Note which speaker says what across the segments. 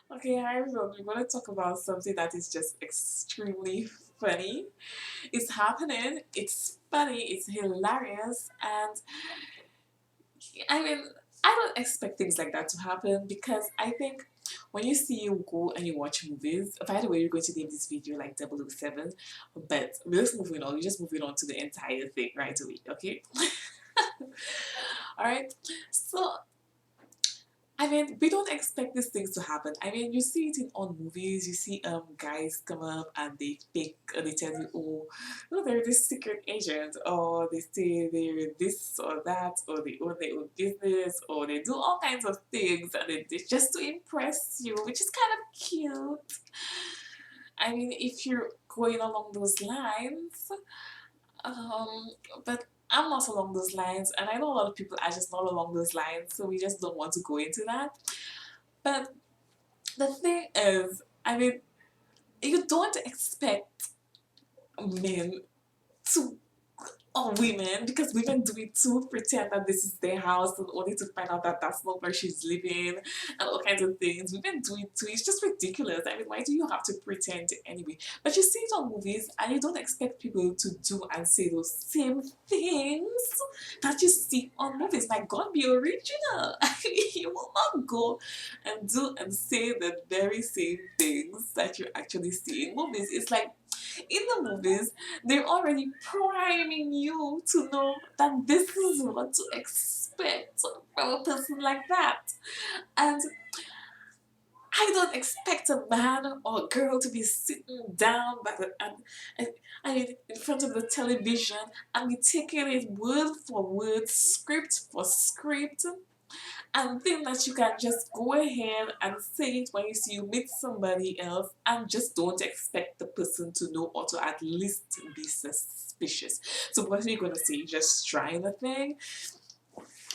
Speaker 1: Okay, I will. We're going to talk about something that is just extremely funny. It's happening, it's funny, it's hilarious, and I mean, I don't expect things like that to happen because I think when you see you go and you watch movies, by the way, you're going to name this video like 007, but we're just moving on to the entire thing right away, okay? Alright, so I mean, we don't expect these things to happen. I mean, you see it in all movies. You see guys come up and they fake, they tell you, oh, no, they're this secret agent, or they say they're this or that, or they own their own business, or they do all kinds of things, and it's just to impress you, which is kind of cute. I mean, if you're going along those lines, um, but I'm not along those lines, and I know a lot of people are just not along those lines, so we just don't want to go into that. But the thing is, I mean, you don't expect men to, or women, because women do it too, pretend that this is their house and only to find out that that's not where she's living and all kinds of things. Women do it too. It's just ridiculous. I mean, why do you have to pretend anyway? But you see it on movies and you don't expect people to do and say those same things that you see on movies. My God, be original. You will not go and do and say the very same things that you actually see in movies. It's like in the movies, they're already priming you to know that this is what to expect from a person like that. And I don't expect a man or a girl to be sitting down by and, I mean, in front of the television and be taking it word for word, script for script, and think that you can just go ahead and say it when you see you meet somebody else and just don't expect the person to know or to at least be suspicious. So what are you gonna say? Just trying the thing?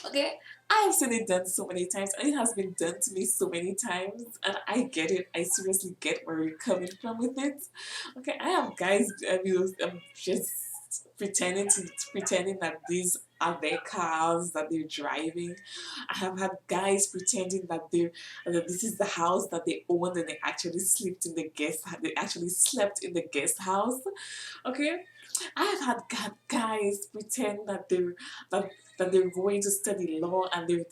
Speaker 1: Okay, I have seen it done so many times and it has been done to me so many times and I get it. I seriously get where you're coming from with it. Okay, I have guys just pretending that these are their cars that they're driving. I have had guys pretending that this is the house that they owned and they actually slept in the guest house. Okay, I have had guys pretend that that they're going to study law and they're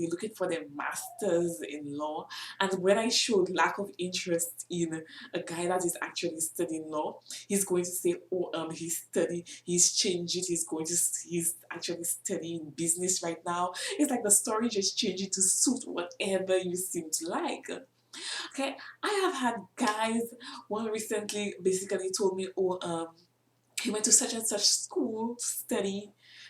Speaker 1: looking for their masters in law. And when I showed lack of interest in a guy that is actually studying law, he's going to say, oh, he's changed it, he's actually studying business right now. It's like the story just changing to suit whatever you seem to like. Okay, I have had guys, one recently basically told me, oh, he went to such and such school to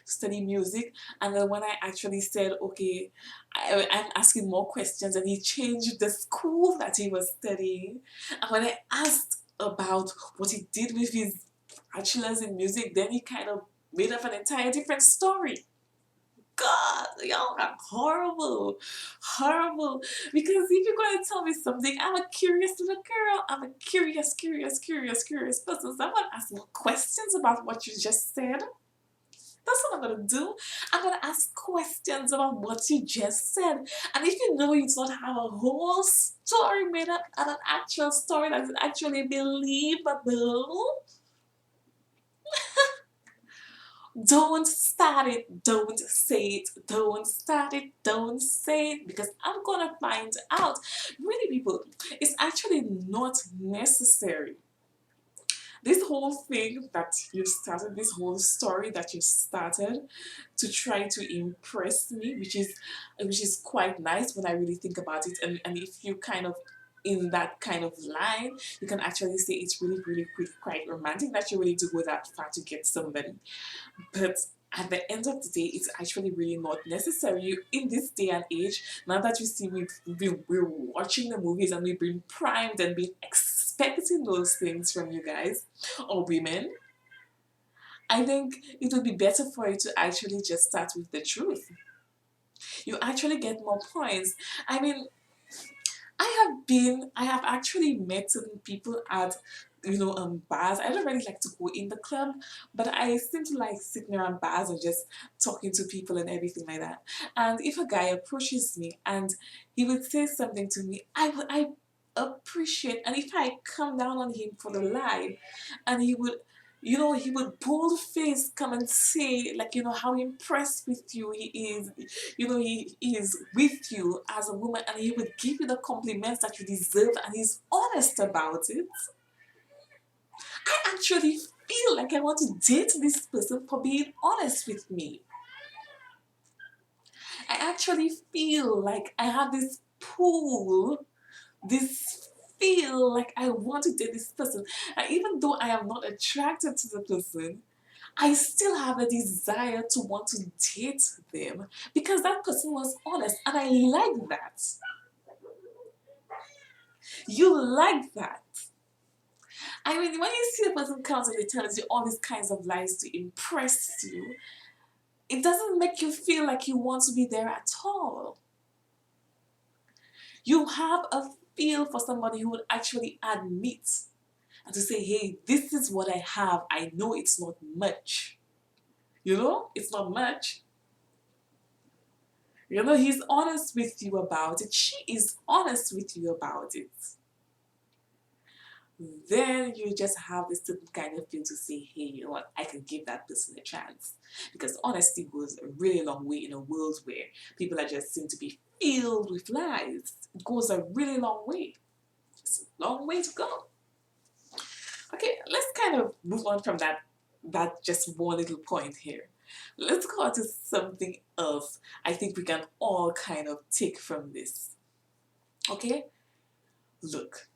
Speaker 1: study music, and then when I actually said okay, I'm asking more questions and he changed the school that he was studying, and when I asked about what he did with his bachelor's in music, then he kind of made up an entire different story. God, y'all are horrible, horrible. Because if you're going to tell me something, I'm a curious little girl. I'm a curious person. So I'm going to ask more questions about what you just said. That's what I'm going to do. I'm going to ask questions about what you just said. And if you know you don't have a whole story made up and an actual story that is actually believable, don't start it, don't say it, don't start it, don't say it, because I'm gonna find out. Really, people, it's actually not necessary. This whole thing that you started, this whole story that you started to try to impress me, which is quite nice when I really think about it. And if you kind of in that kind of line, you can actually say it's really quite romantic that you really do go that far to get somebody. But at the end of the day, it's actually really not necessary in this day and age. Now that you see, we're watching the movies and we've been primed and been expecting those things from you guys or women. I think it would be better for you to actually just start with the truth. You actually get more points. I mean, I have actually met certain people at bars. I don't really like to go in the club, but I seem to like sitting around bars and just talking to people and everything like that. And if a guy approaches me and he would say something to me, appreciate, and if I come down on him for the lie, and he would, you know, he would bold face come and say, like, you know, how impressed with you he is, you know, he is with you as a woman, and he would give you the compliments that you deserve, and he's honest about it. I actually feel like I want to date this person for being honest with me. I actually feel like I have this pull, this feel like I want to date this person. And even though I am not attracted to the person, I still have a desire to want to date them because that person was honest and I like that. You like that. I mean, when you see a person comes and they tell you all these kinds of lies to impress you, it doesn't make you feel like you want to be there at all. You have a feel for somebody who would actually admit and to say, hey, this is what I have. I know it's not much. You know, it's not much. You know, he's honest with you about it. She is honest with you about it. Then you just have this certain kind of feel to say, hey, you know what, I can give that person a chance. Because honesty goes a really long way in a world where people are just seem to be filled with lies. It goes a really long way. It's a long way to go. Okay, let's kind of move on from that just one little point here. Let's go on to something else I think we can all kind of take from this. Okay? Look,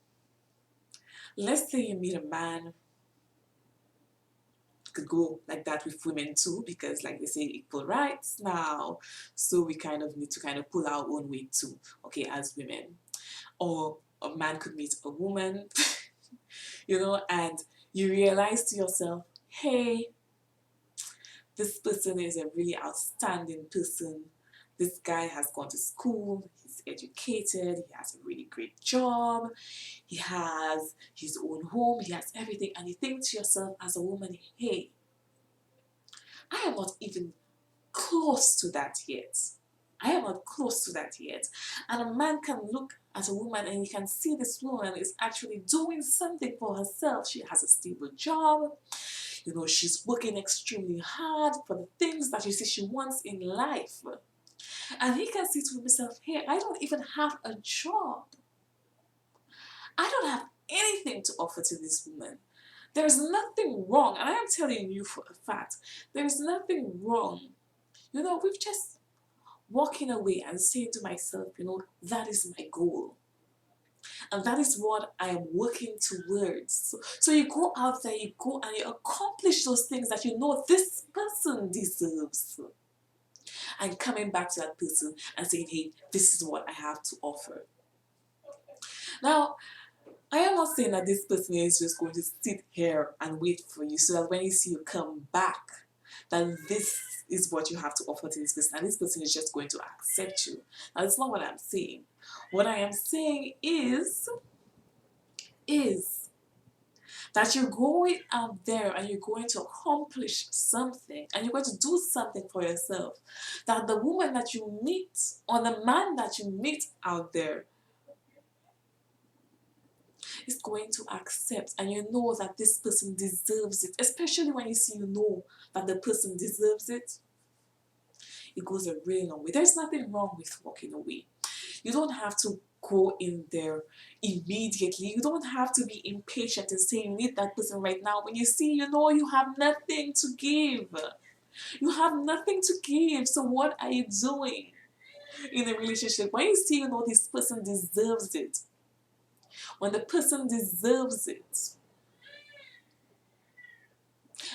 Speaker 1: let's say you meet a man, could go like that with women too, because like they say equal rights now, so we kind of need to kind of pull our own weight too, okay, as women. Or a man could meet a woman, you know, and you realize to yourself, hey, this person is a really outstanding person. This guy has gone to school, he's educated, he has a really great job, he has his own home, he has everything. And you think to yourself as a woman, hey, I am not even close to that yet. I am not close to that yet. And a man can look at a woman and he can see this woman is actually doing something for herself. She has a stable job. You know, she's working extremely hard for the things that you see she wants in life. And he can say to himself, hey, I don't even have a job. I don't have anything to offer to this woman. There's nothing wrong, and I am telling you for a fact, there's nothing wrong, you know, with just walking away and saying to myself, you know, that is my goal. And that is what I am working towards. So you go out there, you go and you accomplish those things that you know this person deserves. And coming back to that person and saying, hey, this is what I have to offer. Now, I am not saying that this person is just going to sit here and wait for you so that when you see you come back, that this is what you have to offer to this person and this person is just going to accept you. Now, that's not what I'm saying. What I am saying is that you're going out there and you're going to accomplish something and you're going to do something for yourself. That the woman that you meet or the man that you meet out there is going to accept, and you know that this person deserves it, especially when you see you know that the person deserves it. It goes a really long way. There's nothing wrong with walking away. You don't have to go in there immediately. You don't have to be impatient and say you need that person right now when you see you know you have nothing to give. You have nothing to give, so what are you doing in a relationship? When you see you know this person deserves it, when the person deserves it,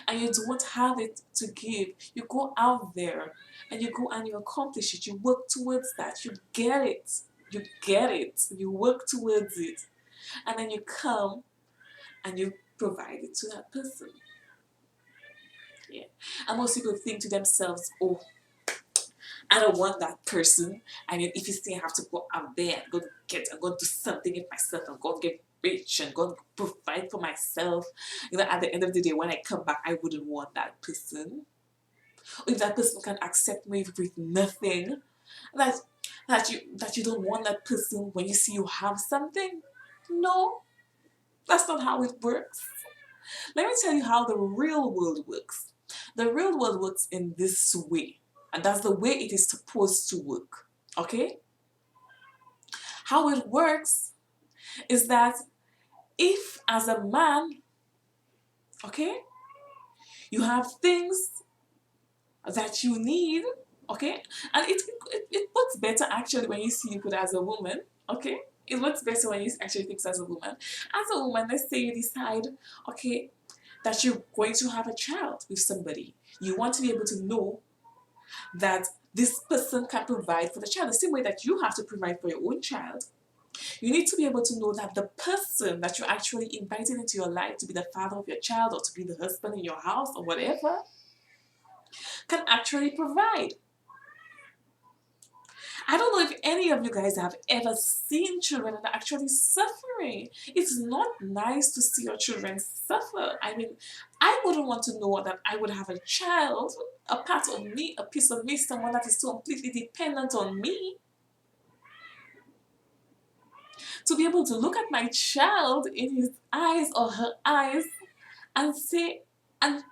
Speaker 1: and you don't have it to give, you go out there and you go and you accomplish it. You work towards that. You get it. You get it. You work towards it. And then you come and you provide it to that person. Yeah. And most people think to themselves, oh, I don't want that person. I mean, if you say I have to go out there and I'm going to do something with myself, I'm going to get rich and going to provide for myself. You know, at the end of the day, when I come back, I wouldn't want that person. Or if that person can accept me with nothing, that you don't want that person when you see you have something. No, that's not how it works. Let me tell you how the real world works. The real world works in this way, and that's the way it is supposed to work. Okay? How it works is that if, as a man, okay, you have things that you need, okay, and it works better actually when you see it as a woman, okay. It works better when you actually think as a woman. As a woman, let's say you decide, okay, that you're going to have a child with somebody. You want to be able to know that this person can provide for the child the same way that you have to provide for your own child. You need to be able to know that the person that you're actually inviting into your life to be the father of your child or to be the husband in your house or whatever can actually provide. I don't know if any of you guys have ever seen children that are actually suffering. It's not nice to see your children suffer. I mean, I wouldn't want to know that I would have a child, a part of me, a piece of me, someone that is completely dependent on me, to be able to look at my child in his eyes or her eyes and say, and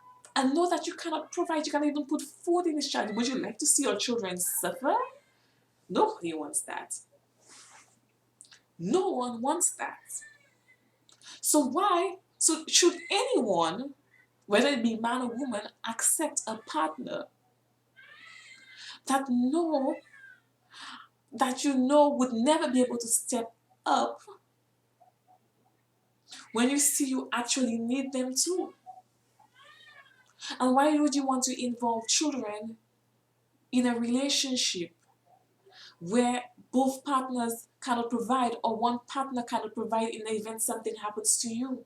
Speaker 1: know that you cannot provide, you cannot even put food in this child. Would you like to see your children suffer? Nobody wants that. No one wants that. So why? So should anyone, whether it be man or woman, accept a partner that would never be able to step up when you see you actually need them too? And why would you want to involve children in a relationship where both partners cannot provide or one partner cannot provide in the event something happens to you?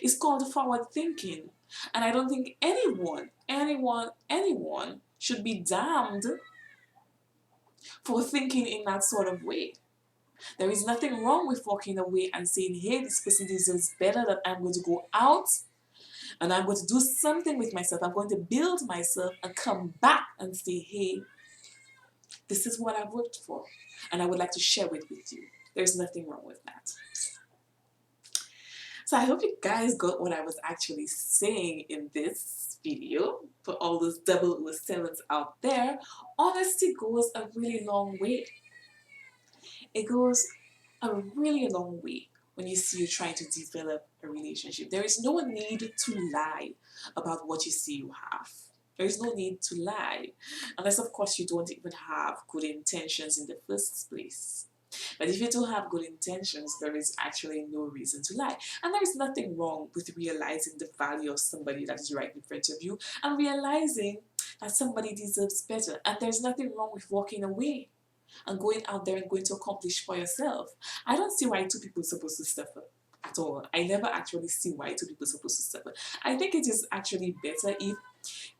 Speaker 1: It's called forward thinking. And I don't think anyone should be damned for thinking in that sort of way. There is nothing wrong with walking away and saying, hey, this person deserves better, that I'm going to go out and I'm going to do something with myself. I'm going to build myself and come back and say, hey, this is what I've worked for and I would like to share it with you. There's nothing wrong with that. So I hope you guys got what I was actually saying in this video. For all those 007s out there, honesty goes a really long way. It goes a really long way when you see you trying to develop a relationship. There is no need to lie about what you see you have. There is no need to lie, unless of course you don't even have good intentions in the first place. But if you do have good intentions, there is actually no reason to lie. And there is nothing wrong with realizing the value of somebody that is right in front of you and realizing that somebody deserves better. And there's nothing wrong with walking away and going out there and going to accomplish for yourself. I don't see why two people are supposed to suffer at all. I never actually see why two people are supposed to suffer. I think it is actually better if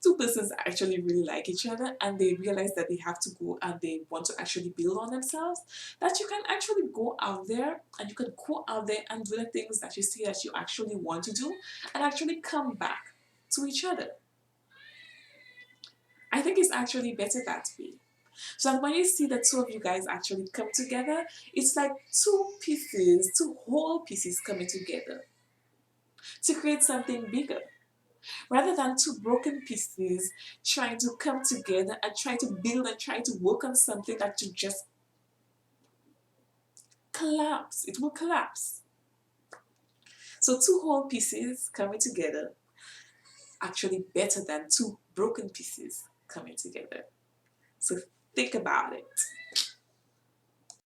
Speaker 1: two persons actually really like each other and they realize that they have to go and they want to actually build on themselves, that you can actually go out there and you can go out there and do the things that you see that you actually want to do and actually come back to each other. I think it's actually better that way. So that when you see the two of you guys actually come together, it's like two whole pieces coming together to create something bigger. Rather than two broken pieces trying to come together and try to build and try to work on something that you just collapse. It will collapse. So two whole pieces coming together actually better than two broken pieces coming together. So think about it.